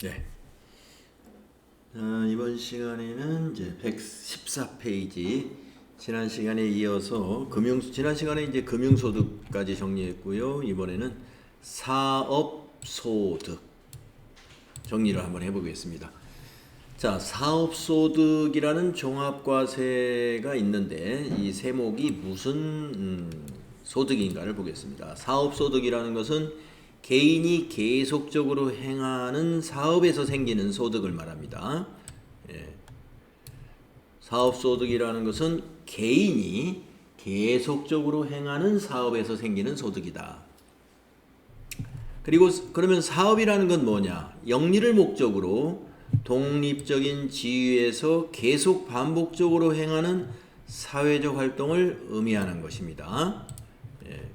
네. 이번 시간에는 이제 114페이지 지난 시간에 이어서 지난 시간에 이제 금융소득까지 정리했고요. 이번에는 사업소득 정리를 한번 해보겠습니다. 자, 사업소득이라는 종합과세가 있는데 이 세목이 무슨 소득인가를 보겠습니다. 사업소득이라는 것은 개인이 계속적으로 행하는 사업에서 생기는 소득을 말합니다. 예. 사업소득이라는 것은 개인이 계속적으로 행하는 사업에서 생기는 소득이다. 그리고 그러면 사업이라는 건 뭐냐? 영리를 목적으로 독립적인 지위에서 계속 반복적으로 행하는 사회적 활동을 의미하는 것입니다. 예.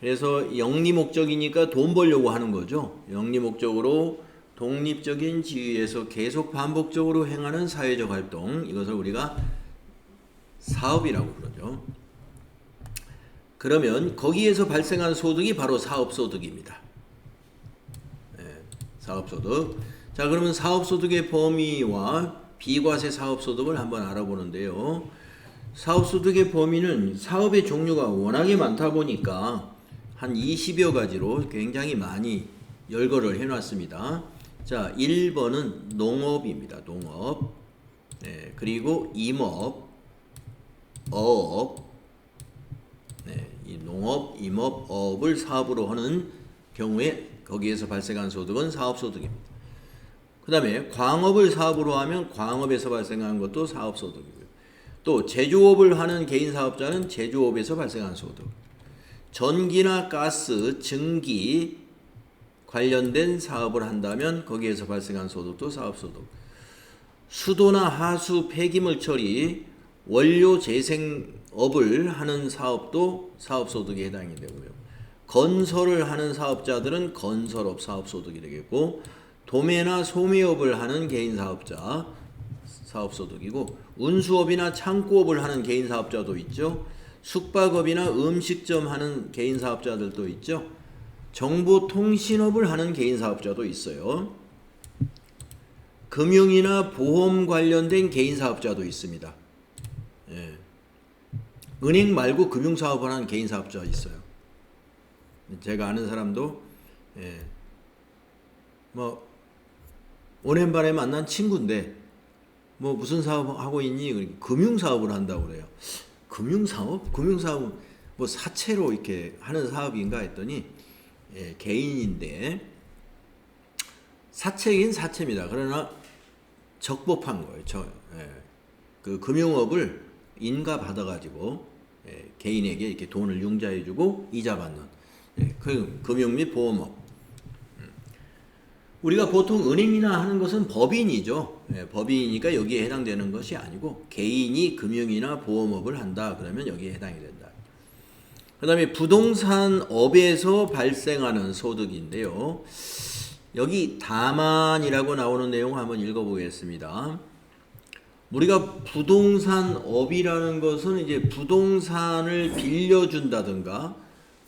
그래서 영리 목적이니까 돈 벌려고 하는 거죠. 영리 목적으로 독립적인 지위에서 계속 반복적으로 행하는 사회적 활동, 이것을 우리가 사업이라고 그러죠. 그러면 거기에서 발생한 소득이 바로 사업소득입니다. 네, 사업소득. 자, 그러면 사업소득의 범위와 비과세 사업소득을 한번 알아보는데요. 사업소득의 범위는 사업의 종류가 워낙에 많다 보니까 한 20여 가지로 굉장히 많이 열거를 해놨습니다. 자, 1번은 농업입니다. 농업. 네, 그리고 임업, 어업. 네, 이 농업, 임업, 어업을 사업으로 하는 경우에 거기에서 발생한 소득은 사업소득입니다. 그 다음에 광업을 사업으로 하면 광업에서 발생한 것도 사업소득이고요. 또 제조업을 하는 개인사업자는 제조업에서 발생한 소득. 전기나 가스, 증기 관련된 사업을 한다면 거기에서 발생한 소득도 사업소득. 수도나 하수, 폐기물 처리, 원료 재생업을 하는 사업도 사업소득에 해당이 되고요. 건설을 하는 사업자들은 건설업 사업소득이 되겠고, 도매나 소매업을 하는 개인사업자 사업소득이고, 운수업이나 창고업을 하는 개인사업자도 있죠. 숙박업이나 음식점 하는 개인사업자들도 있죠. 정보통신업을 하는 개인사업자도 있어요. 금융이나 보험 관련된 개인사업자도 있습니다. 예. 은행 말고 금융사업을 하는 개인사업자 있어요. 제가 아는 사람도 오랜만에 만난 친구인데 무슨 사업 하고 있니? 금융사업을 한다고 그래요. 금융사업? 금융사업은 사채로 이렇게 하는 사업인가 했더니 개인인데 사채긴 사채입니다. 그러나 적법한 거예요. 그 금융업을 인가 받아가지고 개인에게 이렇게 돈을 융자해주고 이자 받는 그 금융 및 보험업. 우리가 보통 은행이나 하는 것은 법인이죠. 법인이니까 여기에 해당되는 것이 아니고 개인이 금융이나 보험업을 한다 그러면 여기에 해당이 된다. 그 다음에 부동산업에서 발생하는 소득인데요. 여기 다만이라고 나오는 내용 한번 읽어보겠습니다. 우리가 부동산업이라는 것은 이제 부동산을 빌려준다든가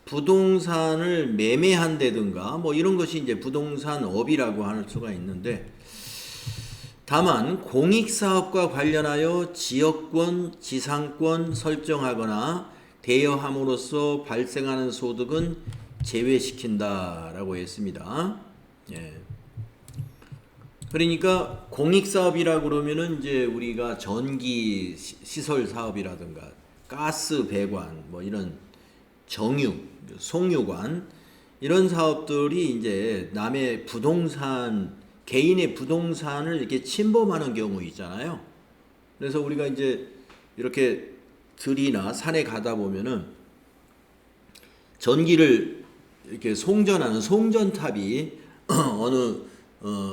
부동산을 매매한다든가 이런 것이 이제 부동산업이라고 할 수가 있는데, 다만 공익사업과 관련하여 지역권, 지상권 설정하거나 대여함으로써 발생하는 소득은 제외시킨다라고 했습니다. 예. 그러니까 공익사업이라고 그러면은 이제 우리가 전기 시설 사업이라든가 가스 배관 이런 정유, 송유관 이런 사업들이 이제 남의 부동산, 개인의 부동산을 이렇게 침범하는 경우 있잖아요. 그래서 우리가 이제 이렇게 들이나 산에 가다 보면은 전기를 이렇게 송전하는 송전탑이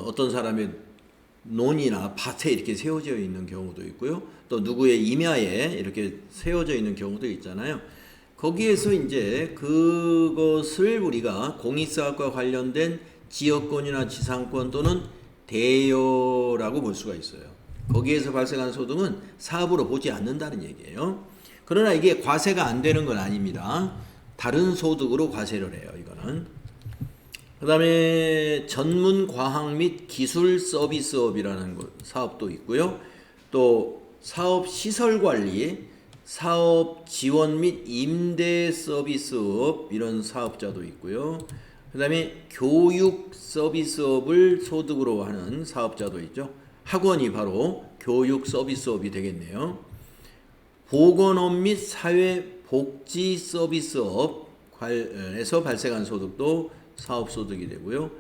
어떤 사람의 논이나 밭에 이렇게 세워져 있는 경우도 있고요. 또 누구의 임야에 이렇게 세워져 있는 경우도 있잖아요. 거기에서 이제 그것을 우리가 공익사업과 관련된 지역권이나 지상권 또는 대여라고 볼 수가 있어요. 거기에서 발생한 소득은 사업으로 보지 않는다는 얘기예요. 그러나 이게 과세가 안 되는 건 아닙니다. 다른 소득으로 과세를 해요, 이거는. 그다음에 전문 과학 및 기술 서비스업이라는 사업도 있고요. 또 사업 시설 관리, 사업 지원 및 임대 서비스업 이런 사업자도 있고요. 그다음에 교육 서비스업을 소득으로 하는 사업자도 있죠. 학원이 바로 교육 서비스업이 되겠네요. 보건업 및 사회복지 서비스업에서 발생한 소득도 사업소득이 되고요.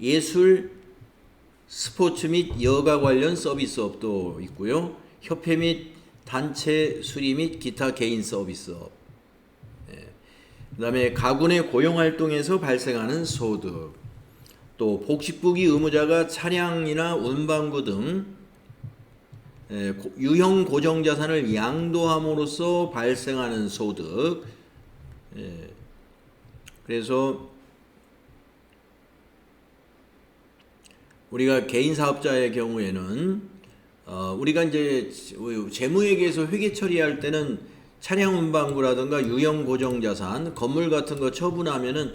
예술, 스포츠 및 여가 관련 서비스업도 있고요. 협회 및 단체 수리 및 기타 개인 서비스업. 그 다음에 가군의 고용활동에서 발생하는 소득. 또 복식부기 의무자가 차량이나 운반구 등 유형 고정자산을 양도함으로써 발생하는 소득. 그래서 우리가 개인 사업자의 경우에는 우리가 이제 재무회계에서 회계 처리할 때는 차량 운반구라든가 유형 고정자산, 건물 같은 거 처분하면은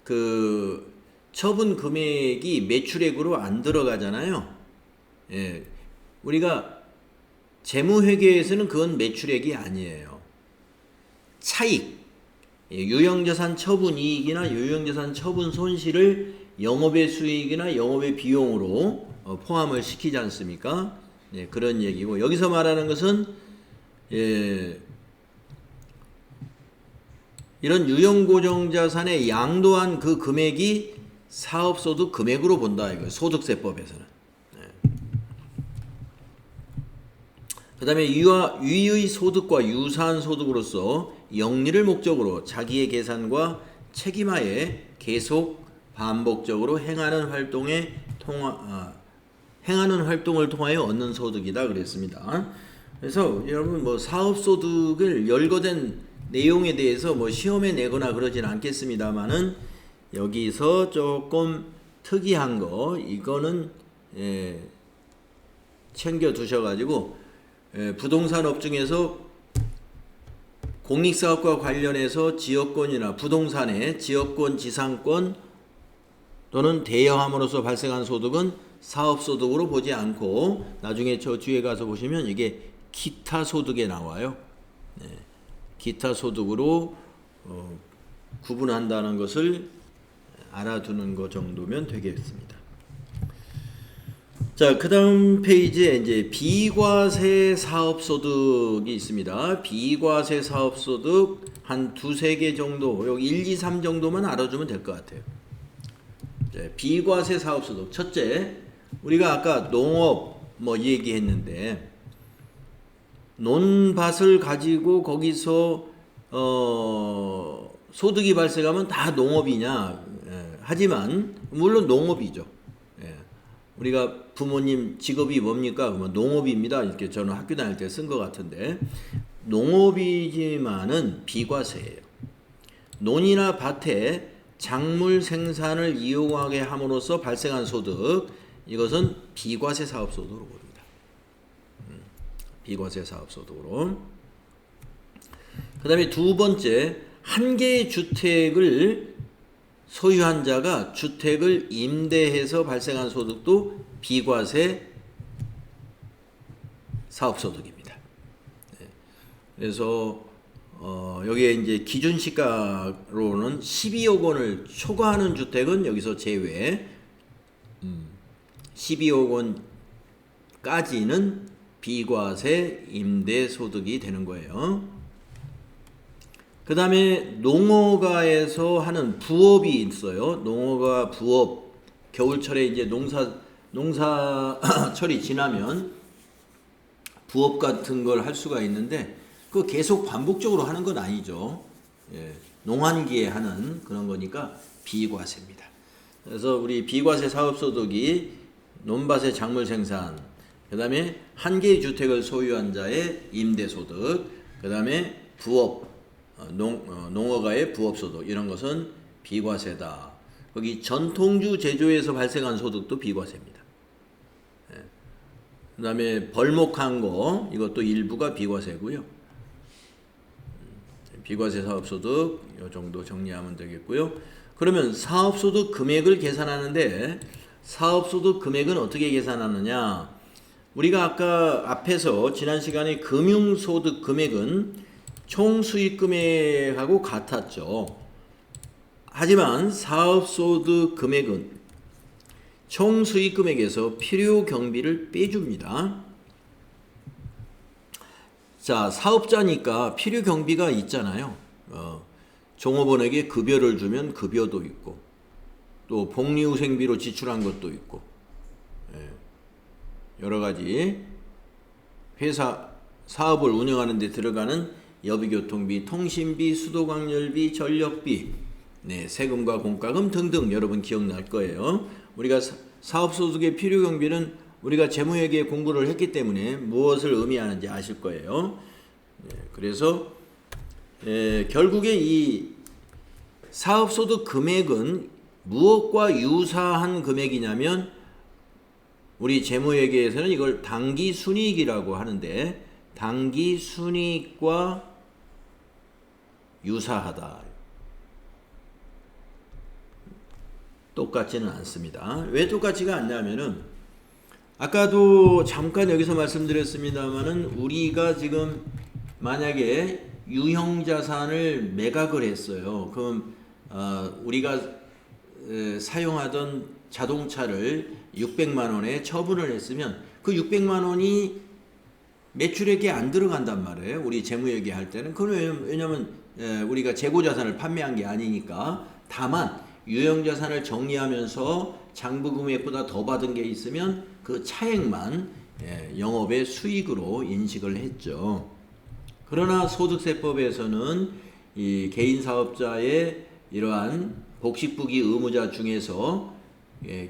그 처분 금액이 매출액으로 안 들어가잖아요. 예. 우리가 재무회계에서는 그건 매출액이 아니에요. 차익, 유형자산 처분 이익이나 유형자산 처분 손실을 영업의 수익이나 영업의 비용으로 포함을 시키지 않습니까? 예, 그런 얘기고, 여기서 말하는 것은 이런 유형고정자산에 양도한 그 금액이 사업소득 금액으로 본다 이거예요. 소득세법에서는. 그 다음에 위의 소득과 유사한 소득으로서 영리를 목적으로 자기의 계산과 책임하에 계속 반복적으로 행하는 활동을 통하여 얻는 소득이다 그랬습니다. 그래서 여러분 뭐 사업소득을 열거된 내용에 대해서 뭐 시험에 내거나 그러진 않겠습니다만은 여기서 조금 특이한 거 이거는 챙겨 두셔가지고 부동산업 중에서 공익사업과 관련해서 지역권이나 부동산의 지역권, 지상권 또는 대여함으로써 발생한 소득은 사업소득으로 보지 않고 나중에 저 뒤에 가서 보시면 이게 기타 소득에 나와요. 기타 소득으로 구분한다는 것을 알아두는 것 정도면 되겠습니다. 자, 그 다음 페이지에 이제 비과세 사업소득이 있습니다. 비과세 사업소득 한 두세 개 정도, 여기 1, 2, 3 정도만 알아주면 될 것 같아요. 비과세 사업소득. 첫째, 우리가 아까 농업 뭐 얘기했는데, 논밭을 가지고 거기서 소득이 발생하면 다 농업이냐? 하지만 물론 농업이죠. 우리가 부모님 직업이 뭡니까? 그러면 농업입니다. 이렇게 저는 학교 다닐 때 쓴 것 같은데, 농업이지만은 비과세예요. 논이나 밭에 작물 생산을 이용하게 함으로써 발생한 소득, 이것은 비과세 사업소득으로 봅니다. 비과세 사업소득으로. 그 다음에 두 번째, 한 개의 주택을 소유한 자가 주택을 임대해서 발생한 소득도 비과세 사업소득입니다. 그래서 여기에 이제 기준시가로는 12억 원을 초과하는 주택은 여기서 제외, 12억 원까지는 비과세 임대소득이 되는 거예요. 그 다음에 농어가에서 하는 부업이 있어요. 농어가 부업, 겨울철에 이제 농사철이 지나면 부업 같은 걸 할 수가 있는데, 그 계속 반복적으로 하는 건 아니죠. 농한기에 하는 그런 거니까 비과세입니다. 그래서 우리 비과세 사업소득이 논밭의 작물 생산, 그 다음에 한 개의 주택을 소유한 자의 임대소득, 그 다음에 부업, 농어가의 부업소득, 이런 것은 비과세다. 거기 전통주 제조에서 발생한 소득도 비과세입니다. 그 다음에 벌목한 거, 이것도 일부가 비과세고요. 비과세 사업소득 이 정도 정리하면 되겠고요. 그러면 사업소득 금액을 계산하는데 사업소득 금액은 어떻게 계산하느냐? 우리가 아까 앞에서 지난 시간에 금융소득 금액은 총수익 금액하고 같았죠. 하지만 사업소득 금액은 총수익 금액에서 필요 경비를 빼줍니다. 자, 사업자니까 필요 경비가 있잖아요. 종업원에게 급여를 주면 급여도 있고, 또 복리후생비로 지출한 것도 있고, 여러 가지 회사 사업을 운영하는 데 들어가는 여비교통비, 통신비, 수도광열비, 전력비, 세금과 공과금 등등 여러분 기억날 거예요. 우리가 사업소득의 필요경비는 우리가 재무회계 공부를 했기 때문에 무엇을 의미하는지 아실 거예요. 그래서 결국에 이 사업소득 금액은 무엇과 유사한 금액이냐면 우리 재무회계에서는 이걸 당기순이익이라고 하는데 당기순이익과 유사하다. 똑같지는 않습니다. 왜 똑같지가 않냐면은 아까도 잠깐 여기서 말씀드렸습니다만은 우리가 지금 만약에 유형자산을 매각을 했어요. 그럼 우리가 사용하던 자동차를 600만 원에 처분을 했으면 그 600만 원이 매출액에 안 들어간단 말이에요. 우리 재무회계 할 때는. 그건 왜냐면 우리가 재고자산을 판매한 게 아니니까. 다만 유형자산을 정리하면서 장부금액보다 더 받은 게 있으면 그 차액만 영업의 수익으로 인식을 했죠. 그러나 소득세법에서는 이 개인사업자의 이러한 복식부기 의무자 중에서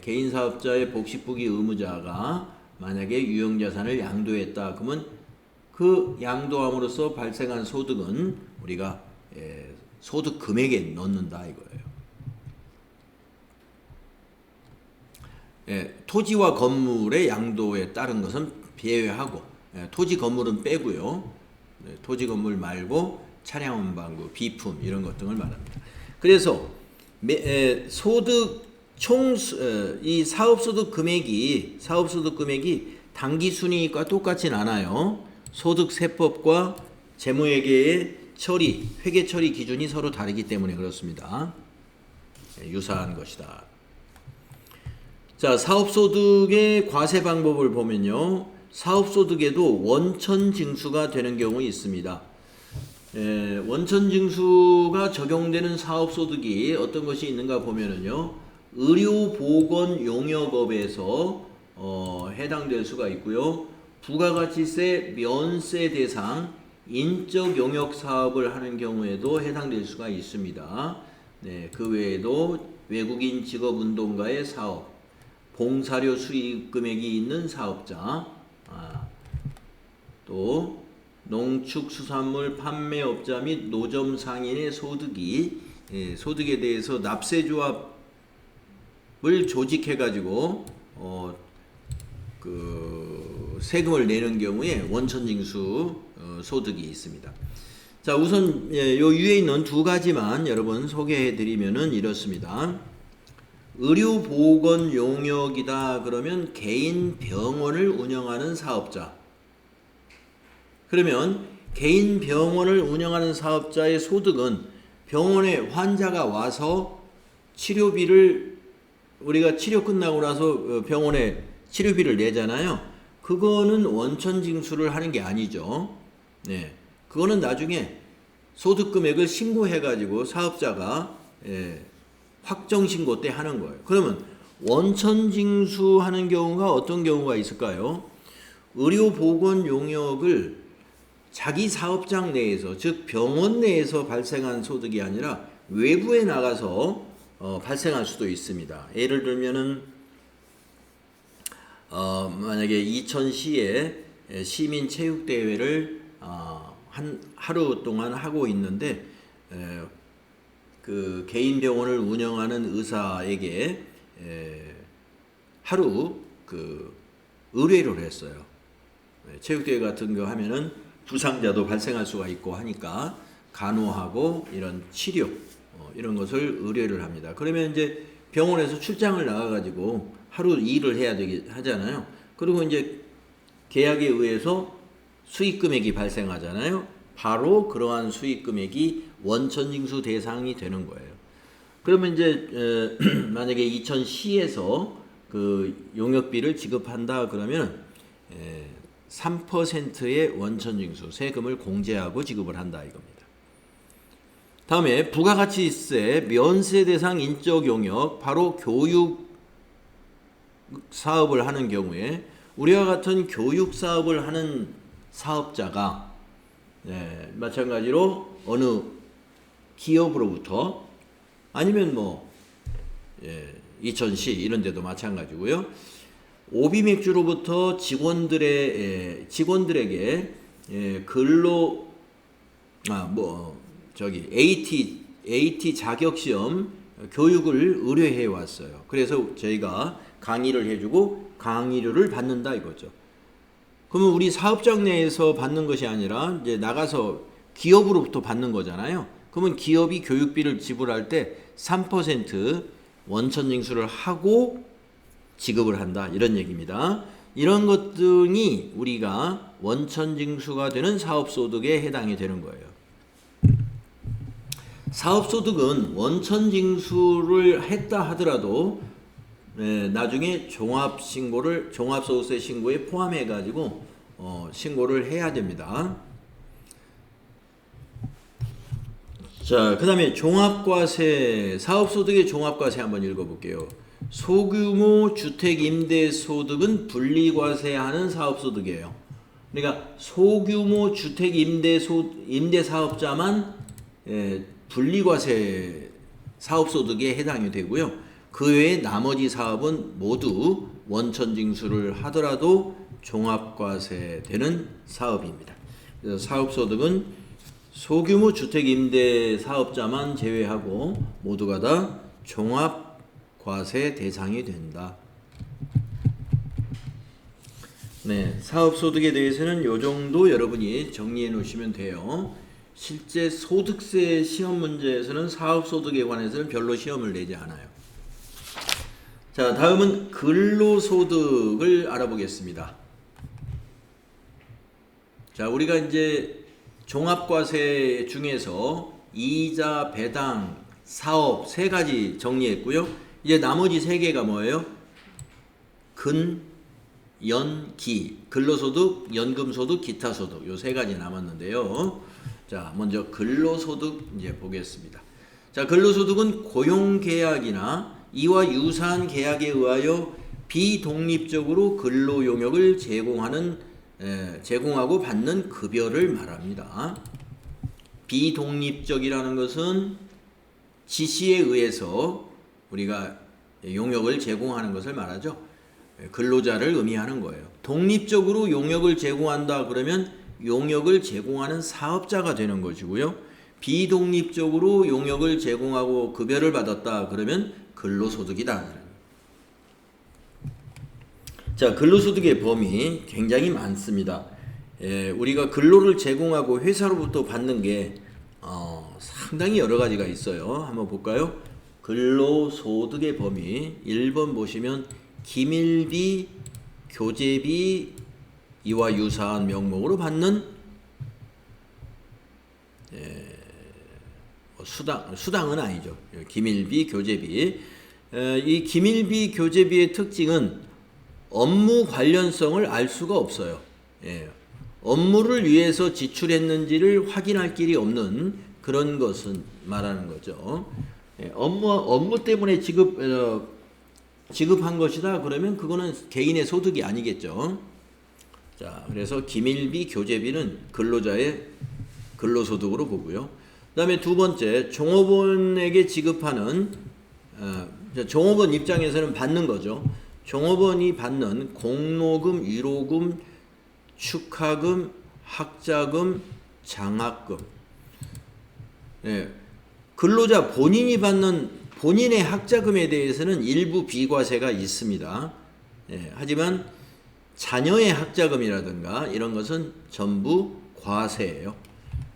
개인사업자의 복식부기 의무자가 만약에 유형자산을 양도했다. 그러면 그 양도함으로써 발생한 소득은 우리가 소득 금액에 넣는다 이거예요. 토지와 건물의 양도에 따른 것은 제외하고 토지 건물은 빼고요. 토지 건물 말고 차량 운반구, 비품 이런 것 등을 말합니다. 그래서 소득 이 사업소득 금액이 당기순이익과 똑같진 않아요. 소득세법과 재무회계의 처리, 회계 처리 기준이 서로 다르기 때문에 그렇습니다. 유사한 것이다. 자, 사업소득의 과세 방법을 보면요. 사업소득에도 원천징수가 되는 경우 있습니다. 원천징수가 적용되는 사업소득이 어떤 것이 있는가 보면은요. 의료보건용역업에서 해당될 수가 있고요. 부가가치세 면세 대상 인적용역 사업을 하는 경우에도 해당될 수가 있습니다. 그 외에도 외국인 직업운동가의 사업, 봉사료 수익 금액이 있는 사업자, 또 농축수산물 판매업자 및 노점 상인의 소득에 대해서 납세조합을 조직해가지고 그 세금을 내는 경우에 원천징수 소득이 있습니다. 자, 우선 요 위에 있는 두 가지만 여러분 소개해드리면은 이렇습니다. 의료보건용역이다 그러면 개인 병원을 운영하는 사업자. 그러면 개인 병원을 운영하는 사업자의 소득은 병원에 환자가 와서 치료비를 우리가 치료 끝나고 나서 병원에 치료비를 내잖아요. 그거는 원천징수를 하는 게 아니죠. 그거는 나중에 소득금액을 신고해가지고 사업자가 확정신고 때 하는 거예요. 그러면 원천징수하는 경우가 어떤 경우가 있을까요? 의료보건용역을 자기 사업장 내에서, 즉 병원 내에서 발생한 소득이 아니라 외부에 나가서 발생할 수도 있습니다. 예를 들면은 만약에 이천시에 시민체육대회를 하루 동안 하고 있는데 그 개인 병원을 운영하는 의사에게 하루 그 의뢰를 했어요. 체육대회 같은 거 하면은 부상자도 발생할 수가 있고 하니까 간호하고 이런 치료 이런 것을 의뢰를 합니다. 그러면 이제 병원에서 출장을 나가가지고 하루 일을 해야 하잖아요. 그리고 이제 계약에 의해서 수익 금액이 발생하잖아요. 바로 그러한 수익 금액이 원천징수 대상이 되는 거예요. 그러면 이제 만약에 이천시에서 그 용역비를 지급한다 그러면 3%의 원천징수 세금을 공제하고 지급을 한다 이겁니다. 다음에 부가가치세 면세 대상 인적 용역, 바로 교육 사업을 하는 경우에 우리와 같은 교육 사업을 하는 사업자가 마찬가지로 어느 기업으로부터 아니면 이천시 이런 데도 마찬가지고요. 오비맥주로부터 직원들에게 근로 AT 자격시험 교육을 의뢰해 왔어요. 그래서 저희가 강의를 해주고 강의료를 받는다 이거죠. 그러면 우리 사업장 내에서 받는 것이 아니라 이제 나가서 기업으로부터 받는 거잖아요. 그러면 기업이 교육비를 지불할 때 3% 원천징수를 하고 지급을 한다 이런 얘기입니다. 이런 것 등이 우리가 원천징수가 되는 사업소득에 해당이 되는 거예요. 사업소득은 원천징수를 했다 하더라도 나중에 종합소득세 신고에 포함해 가지고 신고를 해야 됩니다. 자, 그 다음에 종합과세, 사업소득의 종합과세 한번 읽어볼게요. 소규모 주택임대소득은 분리과세하는 사업소득이에요. 그러니까 소규모 주택임대사업자만 분리과세 사업소득에 해당이 되고요. 그 외에 나머지 사업은 모두 원천징수를 하더라도 종합과세 되는 사업입니다. 그래서 사업소득은 소규모 주택임대사업자만 제외하고 모두가 다 종합과세 대상이 된다. 네, 사업소득에 대해서는 이 정도 여러분이 정리해 놓으시면 돼요. 실제 소득세 시험 문제에서는 사업소득에 관해서는 별로 시험을 내지 않아요. 자, 다음은 근로소득을 알아보겠습니다. 자, 우리가 이제 종합과세 중에서 이자, 배당, 사업 세 가지 정리했고요. 이제 나머지 세 개가 뭐예요? 근, 연, 기. 근로소득, 연금소득, 기타소득. 요 세 가지 남았는데요. 자, 먼저 근로소득 이제 보겠습니다. 자, 근로소득은 고용계약이나 이와 유사한 계약에 의하여 비독립적으로 근로용역을 제공하고 받는 급여를 말합니다. 비독립적이라는 것은 지시에 의해서 우리가 용역을 제공하는 것을 말하죠. 근로자를 의미하는 거예요. 독립적으로 용역을 제공한다 그러면 용역을 제공하는 사업자가 되는 것이고요. 비독립적으로 용역을 제공하고 급여를 받았다 그러면 근로소득이다. 자, 근로소득의 범위 굉장히 많습니다. 우리가 근로를 제공하고 회사로부터 받는 게 상당히 여러 가지가 있어요. 한번 볼까요? 근로소득의 범위 1번 보시면 기밀비, 교재비 이와 유사한 명목으로 받는 수당은 아니죠. 기밀비, 교재비. 이 기밀비, 교재비의 특징은 업무 관련성을 알 수가 없어요. 업무를 위해서 지출했는지를 확인할 길이 없는 그런 것은 말하는 거죠. 업무 때문에 지급한 것이다 그러면 그거는 개인의 소득이 아니겠죠. 자, 그래서 기밀비, 교재비는 근로자의 근로소득으로 보고요. 그 다음에 두 번째, 종업원에게 지급하는 종업원 입장에서는 받는 거죠. 종업원이 받는 공로금, 위로금, 축하금, 학자금, 장학금. 근로자 본인이 받는 본인의 학자금에 대해서는 일부 비과세가 있습니다. 하지만 자녀의 학자금이라든가 이런 것은 전부 과세예요.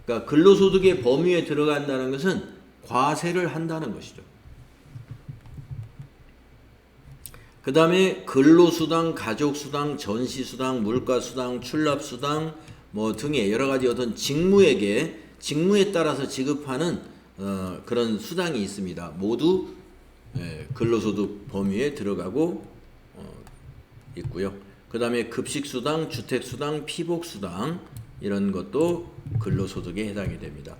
그러니까 근로소득의 범위에 들어간다는 것은 과세를 한다는 것이죠. 그 다음에 근로수당, 가족수당, 전시수당, 물가수당, 출납수당 뭐 등의 여러 가지 어떤 직무에 따라서 지급하는 그런 수당이 있습니다. 모두 근로소득 범위에 들어가고 있고요. 그 다음에 급식수당, 주택수당, 피복수당 이런 것도 근로소득에 해당이 됩니다.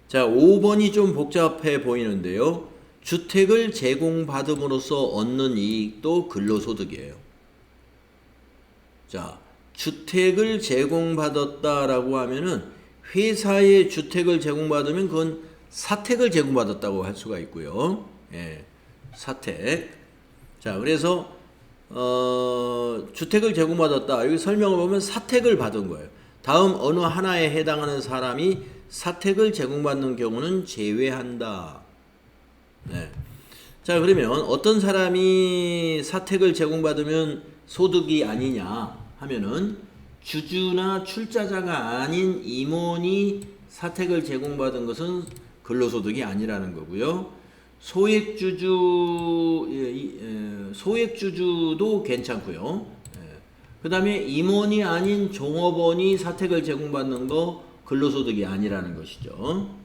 자, 5번이 좀 복잡해 보이는데요. 주택을 제공받음으로써 얻는 이익도 근로소득이에요. 자, 주택을 제공받았다라고 하면은 회사에 주택을 제공받으면 그건 사택을 제공받았다고 할 수가 있고요. 예, 사택. 자, 그래서 주택을 제공받았다. 여기 설명을 보면 사택을 받은 거예요. 다음 어느 하나에 해당하는 사람이 사택을 제공받는 경우는 제외한다. 네. 자, 그러면 어떤 사람이 사택을 제공받으면 소득이 아니냐 하면은 주주나 출자자가 아닌 임원이 사택을 제공받은 것은 근로소득이 아니라는 거고요. 소액주주도 괜찮고요. 그 다음에 임원이 아닌 종업원이 사택을 제공받는 거 근로소득이 아니라는 것이죠.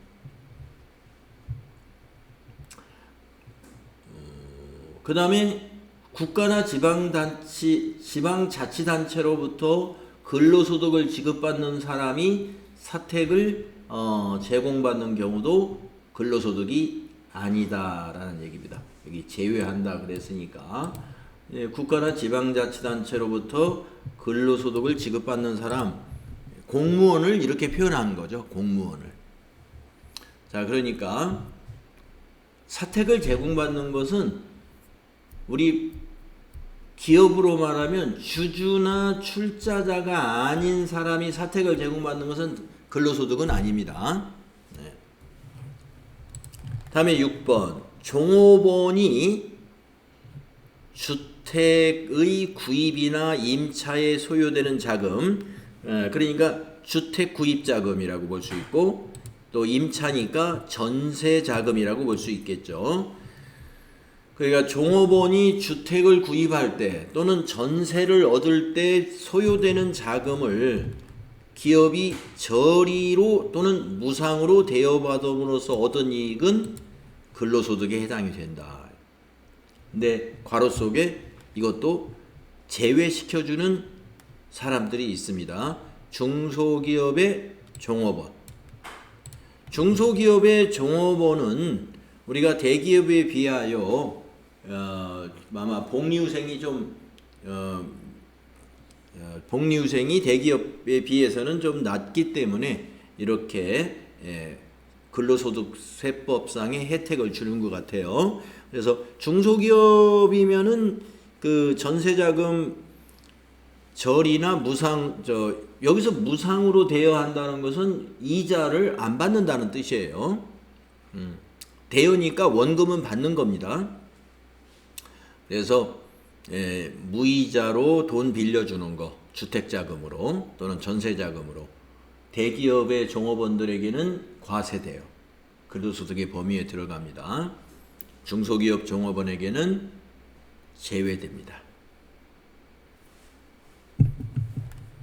그 다음에 국가나 지방자치단체로부터 근로소득을 지급받는 사람이 사택을 제공받는 경우도 근로소득이 아니다라는 얘기입니다. 여기 제외한다 그랬으니까 국가나 지방자치단체로부터 근로소득을 지급받는 사람, 공무원을 이렇게 표현한 거죠. 공무원을. 자, 그러니까 사택을 제공받는 것은 우리 기업으로 말하면 주주나 출자자가 아닌 사람이 사택을 제공받는 것은 근로소득은 아닙니다. 네. 다음에 6번. 종업원이 주택의 구입이나 임차에 소요되는 자금, 그러니까 주택 구입 자금이라고 볼 수 있고, 또 임차니까 전세 자금이라고 볼 수 있겠죠. 그러니까 종업원이 주택을 구입할 때 또는 전세를 얻을 때 소요되는 자금을 기업이 저리로 또는 무상으로 대여받음으로써 얻은 이익은 근로소득에 해당이 된다. 근데 괄호 속에 이것도 제외시켜주는 사람들이 있습니다. 중소기업의 종업원. 중소기업의 종업원은 우리가 대기업에 비하여 아마 복리후생이 대기업에 비해서는 좀 낮기 때문에 이렇게 근로소득세법상의 혜택을 주는 것 같아요. 그래서 중소기업이면은 그 전세자금 절이나 여기서 무상으로 대여한다는 것은 이자를 안 받는다는 뜻이에요. 대여니까 원금은 받는 겁니다. 그래서 무이자로 돈 빌려주는 거, 주택자금으로 또는 전세자금으로 대기업의 종업원들에게는 과세돼요. 근로소득의 범위에 들어갑니다. 중소기업 종업원에게는 제외됩니다.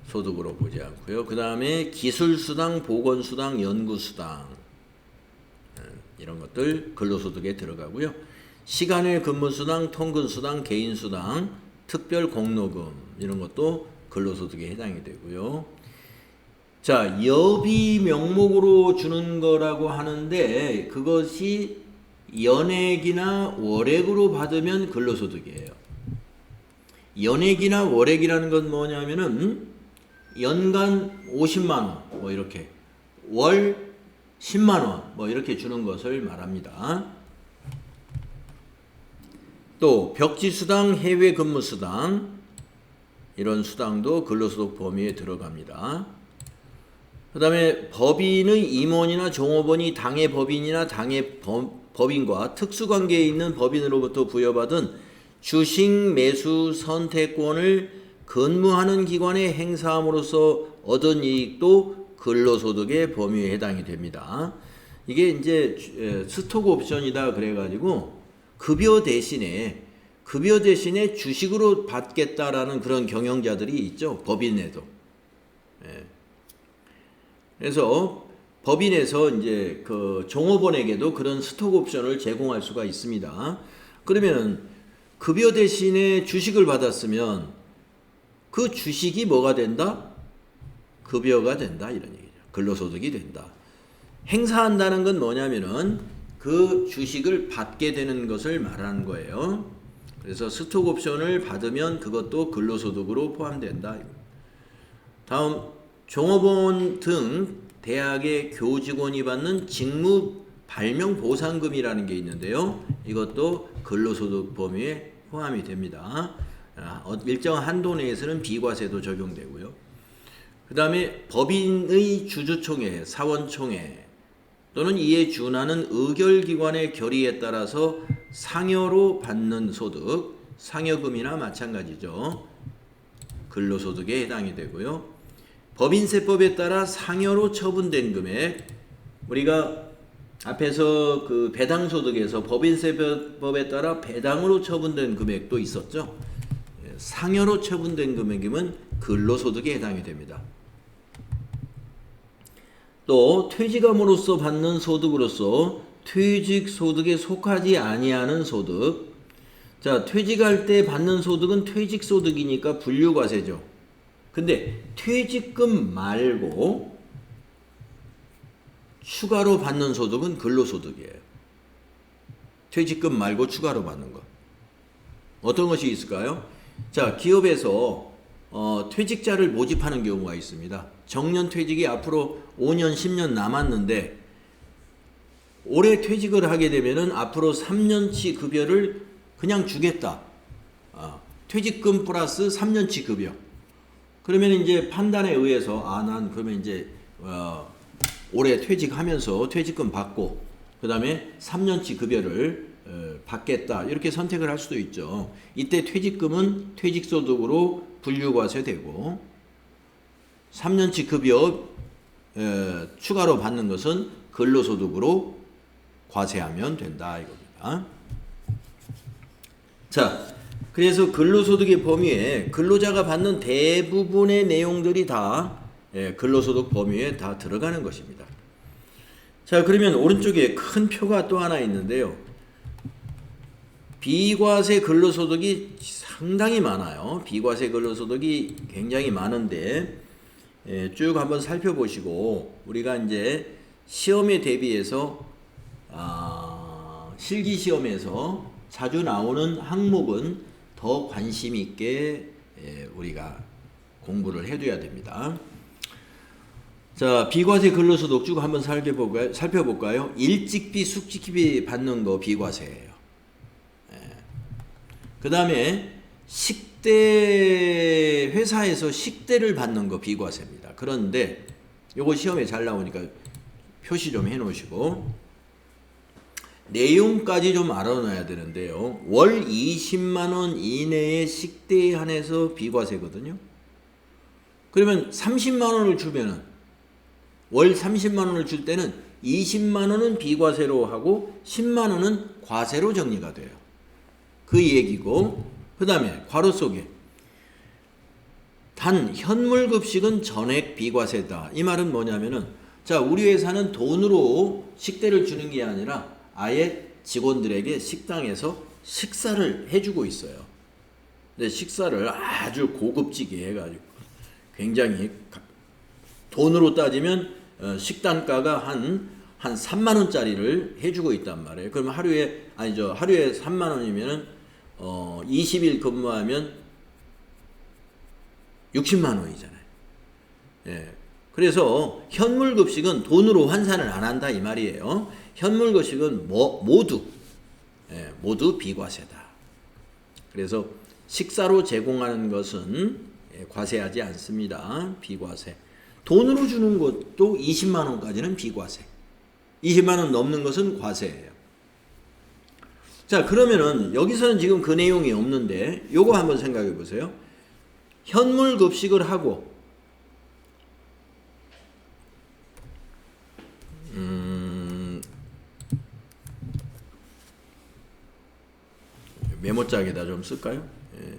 소득으로 보지 않고요. 그 다음에 기술수당, 보건수당, 연구수당 이런 것들 근로소득에 들어가고요. 시간외 근무수당, 통근수당, 개인수당, 특별공로금 이런 것도 근로소득에 해당이 되고요. 자, 여비 명목으로 주는 거라고 하는데 그것이 연액이나 월액으로 받으면 근로소득이에요. 연액이나 월액이라는 건 뭐냐면은 연간 50만 원 뭐 이렇게 월 10만 원 뭐 이렇게 주는 것을 말합니다. 또 벽지수당, 해외 근무수당 이런 수당도 근로소득 범위에 들어갑니다. 그 다음에 법인의 임원이나 종업원이 당의 법인이나 당의 법인과 특수관계에 있는 법인으로부터 부여받은 주식 매수 선택권을 근무하는 기관에 행사함으로써 얻은 이익도 근로소득의 범위에 해당이 됩니다. 이게 이제 스톡 옵션이다 그래가지고 급여 대신에 주식으로 받겠다라는 그런 경영자들이 있죠. 법인에도. 예. 그래서 법인에서 이제 그 종업원에게도 그런 스톡 옵션을 제공할 수가 있습니다. 그러면 급여 대신에 주식을 받았으면 그 주식이 뭐가 된다? 급여가 된다 이런 얘기죠. 근로소득이 된다. 행사한다는 건 뭐냐면은 그 주식을 받게 되는 것을 말하는 거예요. 그래서 스톡 옵션을 받으면 그것도 근로소득으로 포함된다. 다음 종업원 등 대학의 교직원이 받는 직무 발명 보상금이라는 게 있는데요. 이것도 근로소득 범위에 포함이 됩니다. 일정한 한도 내에서는 비과세도 적용되고요. 그 다음에 법인의 주주총회, 사원총회 또는 이에 준하는 의결기관의 결의에 따라서 상여로 받는 소득, 상여금이나 마찬가지죠. 근로소득에 해당이 되고요. 법인세법에 따라 상여로 처분된 금액, 우리가 앞에서 그 배당소득에서 법인세법에 따라 배당으로 처분된 금액도 있었죠. 상여로 처분된 금액이면 근로소득에 해당이 됩니다. 또 퇴직함으로써 받는 소득으로서 퇴직소득에 속하지 아니하는 소득. 자, 퇴직할 때 받는 소득은 퇴직소득이니까 분류과세죠. 근데 퇴직금 말고 추가로 받는 소득은 근로소득이에요. 퇴직금 말고 추가로 받는 것. 어떤 것이 있을까요? 자, 기업에서 퇴직자를 모집하는 경우가 있습니다. 정년퇴직이 앞으로 5년, 10년 남았는데 올해 퇴직을 하게 되면은 앞으로 3년치 급여를 그냥 주겠다. 퇴직금 플러스 3년치 급여. 그러면 이제 판단에 의해서 난 그러면 이제 올해 퇴직하면서 퇴직금 받고 그 다음에 3년치 급여를 받겠다 이렇게 선택을 할 수도 있죠. 이때 퇴직금은 퇴직소득으로 분류과세되고 3년치 급여 추가로 받는 것은 근로소득으로 과세하면 된다 이겁니다. 자, 그래서 근로소득의 범위에 근로자가 받는 대부분의 내용들이 다 근로소득 범위에 다 들어가는 것입니다. 자, 그러면 오른쪽에 큰 표가 또 하나 있는데요. 비과세 근로소득이 상당히 많아요. 비과세 근로소득이 굉장히 많은데 쭉 한번 살펴보시고 우리가 이제 시험에 대비해서 실기시험에서 자주 나오는 항목은 더 관심 있게 우리가 공부를 해둬야 됩니다. 자, 비과세 근로소득 쭉 한번 살펴볼까요? 일찍비, 숙직비 받는 거 비과세예요. 그 다음에 식대, 회사에서 식대를 받는 거 비과세입니다. 그런데 요거 시험에 잘 나오니까 표시 좀 해놓으시고 내용까지 좀 알아놔야 되는데요. 월 20만원 이내의 식대에 한해서 비과세거든요. 그러면 30만원을 주면은 월 30만원을 줄 때는 20만원은 비과세로 하고 10만원은 과세로 정리가 돼요. 그 얘기고, 그 다음에 괄호 속에 단 현물급식은 전액 비과세다. 이 말은 뭐냐면은 자, 우리 회사는 돈으로 식대를 주는 게 아니라 아예 직원들에게 식당에서 식사를 해주고 있어요. 근데 식사를 아주 고급지게 해가지고 굉장히 돈으로 따지면 식단가가 한 3만 원짜리를 해주고 있단 말이에요. 그러면 하루에 3만 원이면은 20일 근무하면 60만 원이잖아요. 예. 그래서 현물급식은 돈으로 환산을 안 한다 이 말이에요. 현물급식은 모두 비과세다. 그래서 식사로 제공하는 것은 과세하지 않습니다. 비과세. 돈으로 주는 것도 20만 원까지는 비과세. 20만 원 넘는 것은 과세예요. 자, 그러면은 여기서는 지금 그 내용이 없는데 요거 한번 생각해 보세요. 현물 급식을 하고 메모장에다 좀 쓸까요? 예.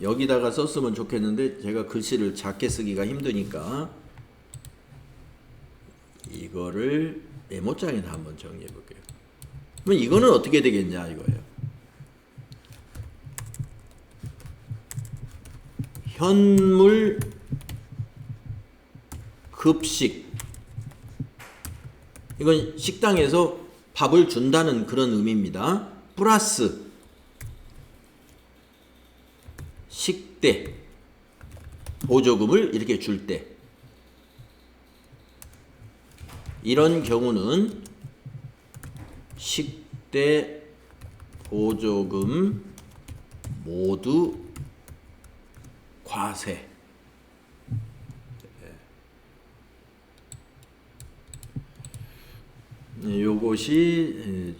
여기다가 썼으면 좋겠는데 제가 글씨를 작게 쓰기가 힘드니까 이거를 메모장에다 한번 정리해 볼게요. 그럼 이거는 어떻게 되겠냐 이거예요. 현물 급식, 이건 식당에서 밥을 준다는 그런 의미입니다. 플러스 식대 보조금을 이렇게 줄 때, 이런 경우는 식대 보조금 모두 과세. 요것이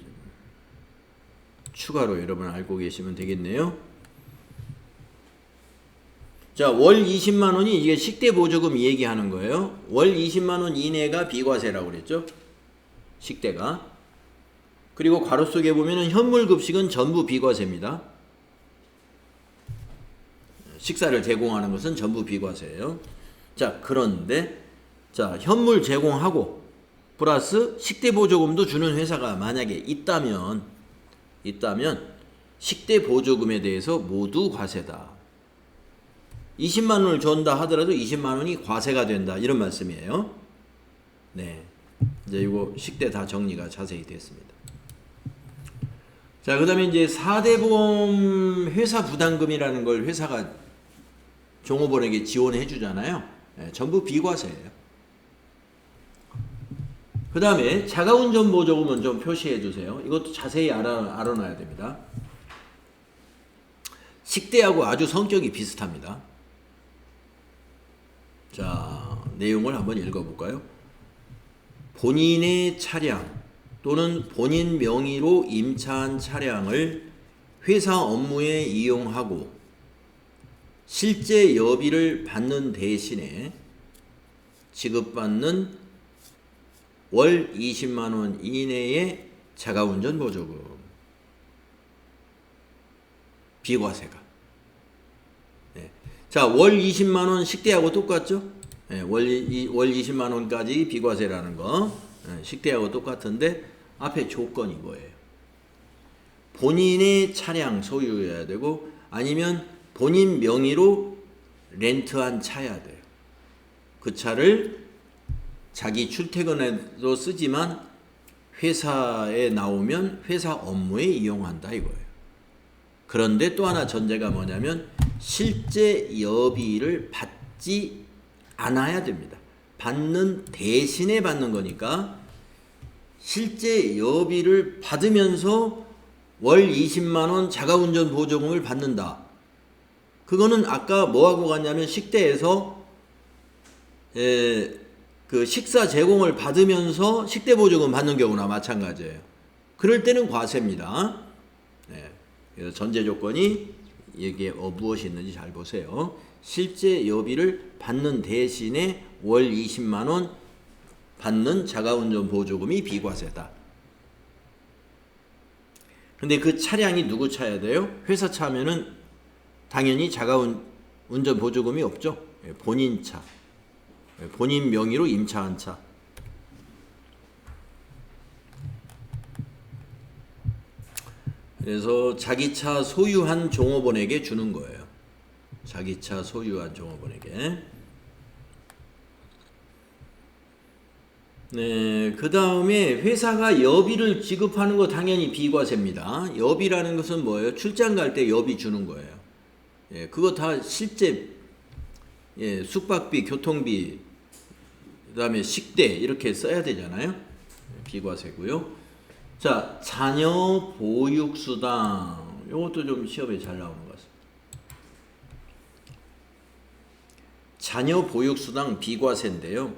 추가로 여러분 알고 계시면 되겠네요. 자, 월 20만 원이 이게 식대 보조금 얘기하는 거예요. 월 20만 원 이내가 비과세라고 그랬죠. 식대가. 그리고 괄호 속에 보면은 현물 급식은 전부 비과세입니다. 식사를 제공하는 것은 전부 비과세예요. 자, 그런데 자, 현물 제공하고 플러스 식대 보조금도 주는 회사가 만약에 있다면 식대 보조금에 대해서 모두 과세다. 20만 원을 준다 하더라도 20만 원이 과세가 된다. 이런 말씀이에요. 네. 이제 이거 식대 다 정리가 자세히 됐습니다. 자, 그 다음에 이제 4대 보험 회사 부담금이라는 걸 회사가 종업원에게 지원해 주잖아요. 네, 전부 비과세예요. 그 다음에 자가운전 보조금은 좀 표시해 주세요. 이것도 자세히 알아놔야 됩니다. 식대하고 아주 성격이 비슷합니다. 자, 내용을 한번 읽어볼까요? 본인의 차량 또는 본인 명의로 임차한 차량을 회사 업무에 이용하고 실제 여비를 받는 대신에 지급받는 월 20만 원 이내의 자가운전 보조금 비과세가. 네. 자, 월 20만 원 식대하고 똑같죠? 네, 월 20만 원까지 비과세라는 거. 네, 식대하고 똑같은데 앞에 조건이 뭐예요? 본인의 차량 소유여야 되고 아니면 본인 명의로 렌트한 차여야 돼요. 그 차를 자기 출퇴근에도 쓰지만 회사에 나오면 회사 업무에 이용한다 이거예요. 그런데 또 하나 전제가 뭐냐면 실제 여비를 받지 않아야 됩니다. 받는 대신에 받는 거니까 실제 여비를 받으면서 월 20만 원 자가운전 보조금을 받는다. 그거는 아까 뭐하고 같냐면 식대에서 그 식사 제공을 받으면서 식대 보조금 받는 경우나 마찬가지예요. 그럴 때는 과세입니다. 네. 그래서 전제 조건이 여기에 무엇이 있는지 잘 보세요. 실제 여비를 받는 대신에 월 20만 원 받는 자가운전 보조금이 비과세다. 근데 그 차량이 누구 차야 돼요? 회사 차면은 당연히 자가운전 보조금이 없죠. 본인 차. 본인 명의로 임차한 차. 그래서 자기 차 소유한 종업원에게 주는 거예요. 자기 차 소유한 종업원에게. 네, 그 다음에 회사가 여비를 지급하는 거 당연히 비과세입니다. 여비라는 것은 뭐예요? 출장 갈 때 여비 주는 거예요. 예, 그거 다 실제 숙박비, 교통비, 그 다음에 식대 이렇게 써야 되잖아요. 비과세고요. 자, 자녀 보육수당 이것도 좀 시험에 잘 나오는 것 같습니다. 자녀 보육수당 비과세인데요.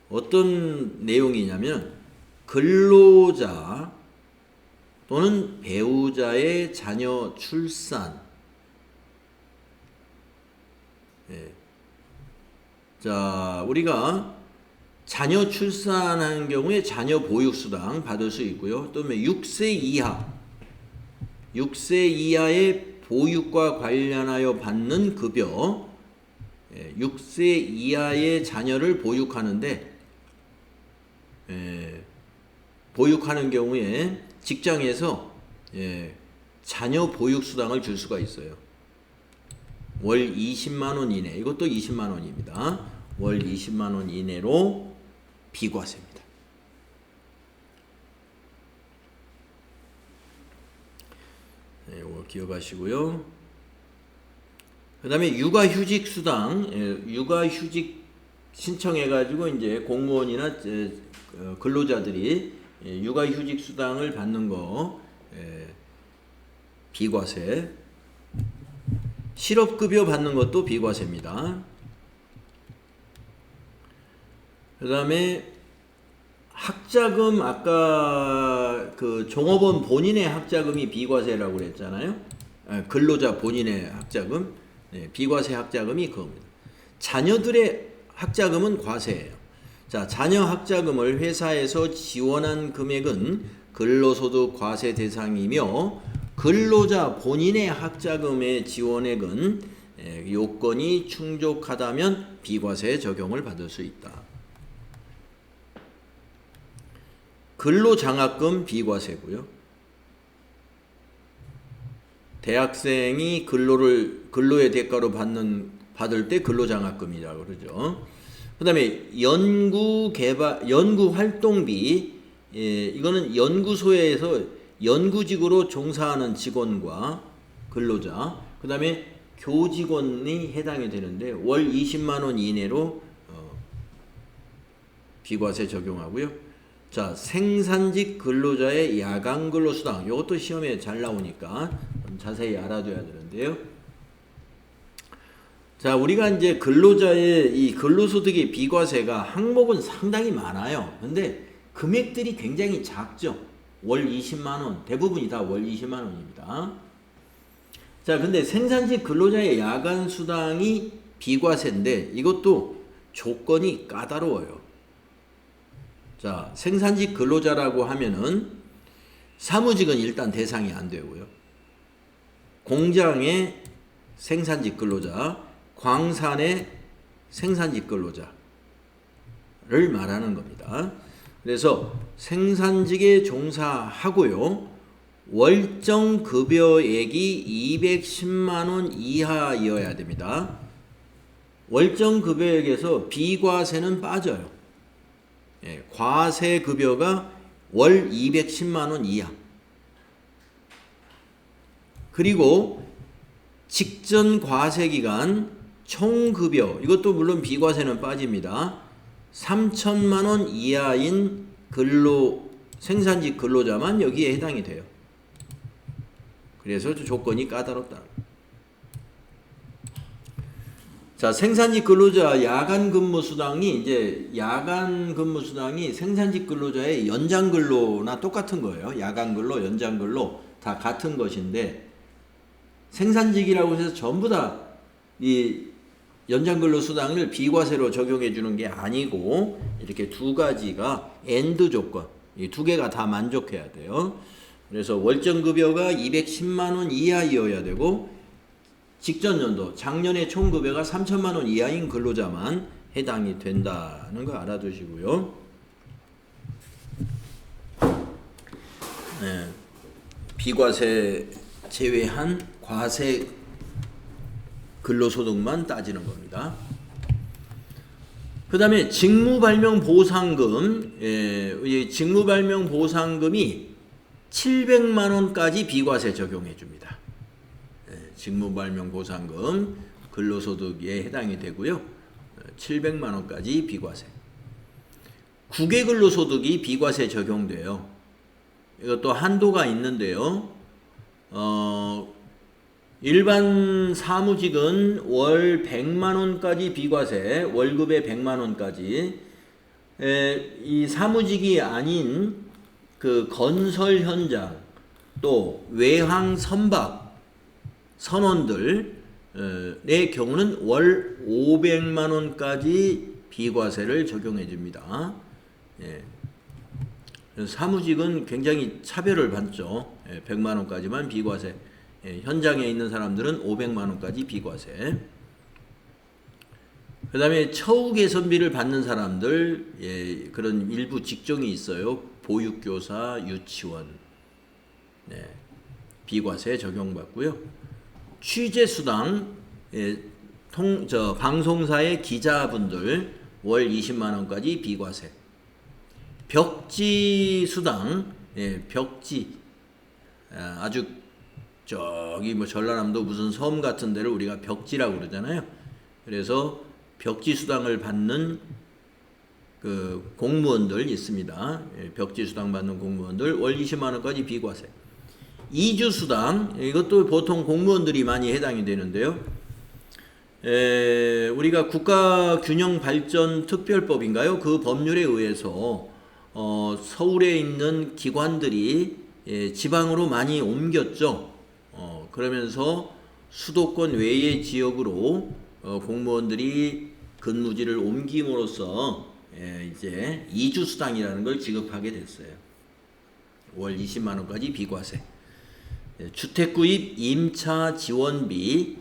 어떤 내용이냐면 근로자 또는 배우자의 자녀 출산. 예. 자, 우리가 자녀 출산하는 경우에 자녀 보육수당 받을 수 있고요. 또 6세 이하 6세 이하의 보육과 관련하여 받는 급여, 6세 이하의 자녀를 보육하는데 보육하는 경우에 직장에서 자녀 보육 수당을 줄 수가 있어요. 월 20만 원 이내, 이것도 20만 원입니다. 월 20만 원 이내로 비과세입니다. 이거 기억하시고요. 그 다음에 육아휴직 수당, 육아휴직 신청해가지고 이제 공무원이나 근로자들이 육아휴직 수당을 받는 거 비과세. 실업급여 받는 것도 비과세입니다. 그 다음에 학자금, 아까 그 종업원 본인의 학자금이 비과세라고 그랬잖아요. 근로자 본인의 학자금, 비과세 학자금이 그겁니다. 자녀들의 학자금은 과세예요. 자, 자녀 학자금을 회사에서 지원한 금액은 근로소득 과세 대상이며 근로자 본인의 학자금의 지원액은 요건이 충족하다면 비과세 적용을 받을 수 있다. 근로장학금 비과세고요. 대학생이 근로의 대가로 받을 때 근로장학금이라고 그러죠. 그 다음에 연구활동비, 이거는 연구소에서 연구직으로 종사하는 직원과 근로자, 그 다음에 교직원이 해당이 되는데 월 20만 원 이내로 비과세 적용하고요. 자, 생산직 근로자의 야간 근로수당, 이것도 시험에 잘 나오니까 좀 자세히 알아둬야 되는데요. 자, 우리가 이제 근로자의 이 근로소득의 비과세가 항목은 상당히 많아요. 근데 금액들이 굉장히 작죠. 월 20만 원, 대부분이 다 월 20만 원입니다. 자, 근데 생산직 근로자의 야간 수당이 비과세인데 이것도 조건이 까다로워요. 자, 생산직 근로자라고 하면은 사무직은 일단 대상이 안 되고요. 공장의 생산직 근로자, 광산의 생산직 근로자를 말하는 겁니다. 그래서 생산직에 종사하고요. 월정 급여액이 210만 원 이하여야 됩니다. 월정 급여액에서 비과세는 빠져요. 과세 급여가 월 210만 원 이하. 그리고 직전 과세 기간 총급여, 이것도 물론 비과세는 빠집니다. 3천만 원 이하인 생산직 근로자만 여기에 해당이 돼요. 그래서 조건이 까다롭다. 자, 생산직 근로자 야간 근무 수당이 생산직 근로자의 연장 근로나 똑같은 거예요. 야간 근로, 연장 근로 다 같은 것인데 생산직이라고 해서 전부 다 이 연장 근로 수당을 비과세로 적용해 주는 게 아니고 이렇게 두 가지가 엔드 조건, 이 두 개가 다 만족해야 돼요. 그래서 월정 급여가 210만 원 이하여야 되고 직전 연도, 작년에 총급여가 3천만 원 이하인 근로자만 해당이 된다는 거 알아두시고요. 비과세 제외한 과세 근로소득만 따지는 겁니다. 그 다음에 직무발명보상금, 직무발명보상금이 700만 원까지 비과세 적용해 줍니다. 직무발명보상금 근로소득에 해당이 되고요. 700만 원까지 비과세. 국외근로소득이 비과세 적용돼요. 이것도 한도가 있는데요. 일반 사무직은 월 100만 원까지 비과세, 월급의 100만 원까지. 이 사무직이 아닌 그 건설 현장, 또 외항 선박 선원들의 경우는 월 500만 원까지 비과세를 적용해 줍니다. 사무직은 굉장히 차별을 받죠. 100만 원까지만 비과세. 현장에 있는 사람들은 500만 원까지 비과세. 그 다음에 처우 개선비를 받는 사람들, 그런 일부 직종이 있어요. 보육교사, 유치원, 비과세 적용받고요. 취재수당, 방송사의 기자분들 월 20만 원까지 비과세. 벽지수당, 벽지, 아주 저기 뭐 전라남도 무슨 섬 같은 데를 우리가 벽지라고 그러잖아요. 그래서 벽지 수당을 받는 그 공무원들 있습니다. 벽지 수당 받는 공무원들 월 20만 원까지 비과세. 이주 수당, 이것도 보통 공무원들이 많이 해당이 되는데요. 우리가 국가균형발전특별법인가요? 그 법률에 의해서 서울에 있는 기관들이 지방으로 많이 옮겼죠. 그러면서 수도권 외의 지역으로 공무원들이 근무지를 옮김으로써 이제 이주수당이라는 걸 지급하게 됐어요. 월 20만 원까지 비과세. 주택구입 임차 지원비,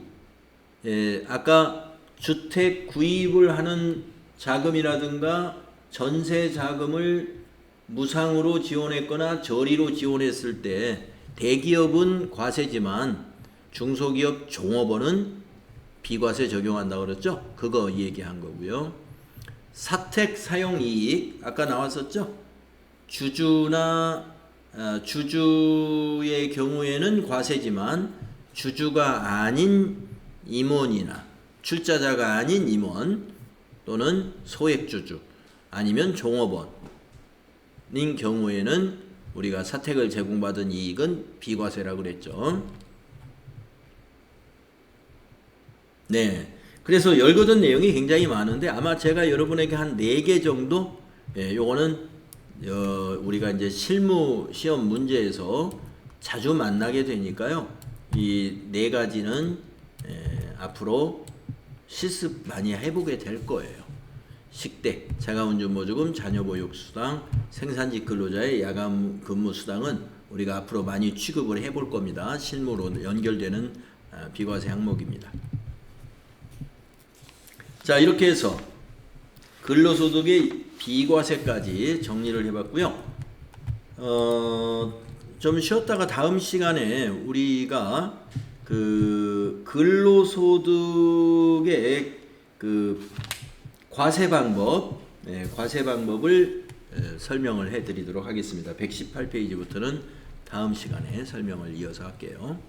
아까 주택 구입을 하는 자금이라든가 전세 자금을 무상으로 지원했거나 저리로 지원했을 때 대기업은 과세지만 중소기업 종업원은 비과세 적용한다고 그랬죠? 그거 얘기한 거고요. 사택 사용 이익 아까 나왔었죠? 주주의 경우에는 과세지만 주주가 아닌 임원이나 출자자가 아닌 임원 또는 소액주주 아니면 종업원인 경우에는 우리가 사택을 제공받은 이익은 비과세라고 그랬죠. 네. 그래서 열거든 내용이 굉장히 많은데 아마 제가 여러분에게 한 4개 정도, 요거는 우리가 이제 실무 시험 문제에서 자주 만나게 되니까요. 이 4가지는 앞으로 실습 많이 해보게 될 거예요. 식대, 자가운전보조금, 자녀보육수당, 생산직 근로자의 야간 근무수당은 우리가 앞으로 많이 취급을 해볼 겁니다. 실무로 연결되는 비과세 항목입니다. 자, 이렇게 해서 근로소득의 비과세까지 정리를 해봤고요. 좀 쉬었다가 다음 시간에 우리가 그 근로소득의 그 과세 방법을 설명을 해드리도록 하겠습니다. 118페이지부터는 다음 시간에 설명을 이어서 할게요.